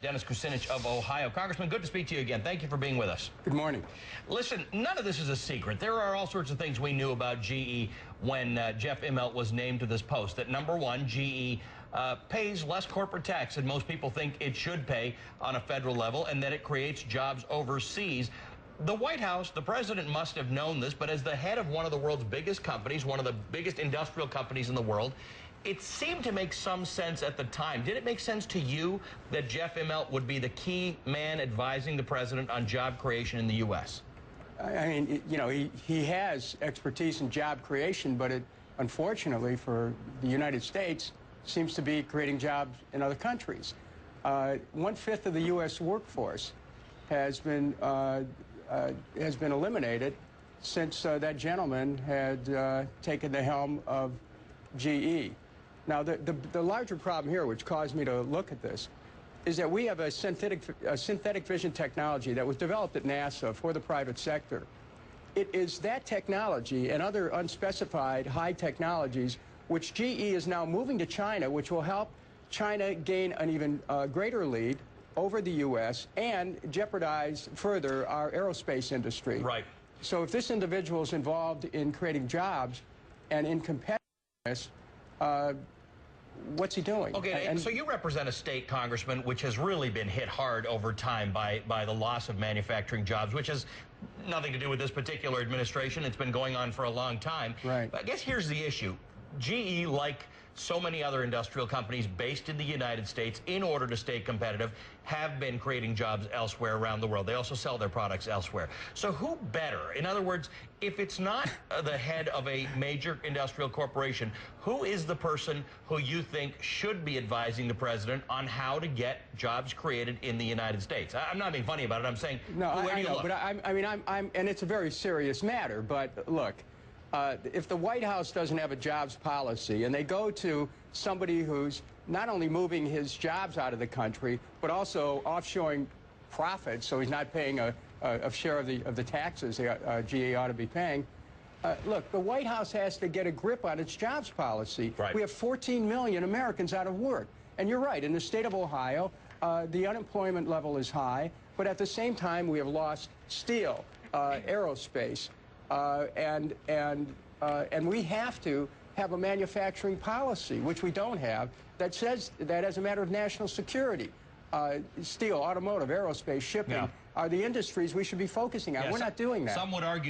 Dennis Kucinich of Ohio. Congressman, good to speak to you again. Thank you for being with us. Good morning. Listen, none of this is a secret. There are all sorts of things we knew about GE when Jeff Immelt was named to this post. That number one, GE pays less corporate tax than most people think it should pay on a federal level, and that it creates jobs overseas. The White House, the president must have known this, but as the head of one of the world's biggest companies, one of the biggest industrial companies in the world, it seemed to make some sense at the time. Did it make sense to you that Jeff Immelt would be the key man advising the president on job creation in the U.S.? I mean, you know, he has expertise in job creation, but it, unfortunately for the United States, seems to be creating jobs in other countries. 1/5 of the U.S. workforce has been eliminated since that gentleman had taken the helm of GE. Now, the larger problem here, which caused me to look at this, is that we have a synthetic vision technology that was developed at NASA for the private sector. It is that technology and other unspecified high technologies which GE is now moving to China, which will help China gain an even greater lead over the U.S. and jeopardize further our aerospace industry. Right. So if this individual is involved in creating jobs and in competitiveness, what's he doing? Okay, and so you represent a state, Congressman, which has really been hit hard over time by the loss of manufacturing jobs, which has nothing to do with this particular administration. It's been going on for a long time. Right. But I guess here's the issue. GE, like so many other industrial companies based in the United States, in order to stay competitive, have been creating jobs elsewhere around the world. They also sell their products elsewhere. So who better? In other words, if it's not the head of a major industrial corporation, who is the person who you think should be advising the president on how to get jobs created in the United States? I'm not being funny about it. I'm saying, no, where do you look? But and it's a very serious matter. But look, if the White House doesn't have a jobs policy and they go to somebody who's not only moving his jobs out of the country, but also offshoring profits, so he's not paying a share of the taxes GE ought to be paying. Look, the White House has to get a grip on its jobs policy. Right. We have 14 million Americans out of work. And you're right, in the state of Ohio, the unemployment level is high, but at the same time, we have lost steel, aerospace, and we have to have a manufacturing policy, which we don't have, that says that as a matter of national security, steel, automotive, aerospace, shipping are the industries we should be focusing on. We're not doing that. Some would argue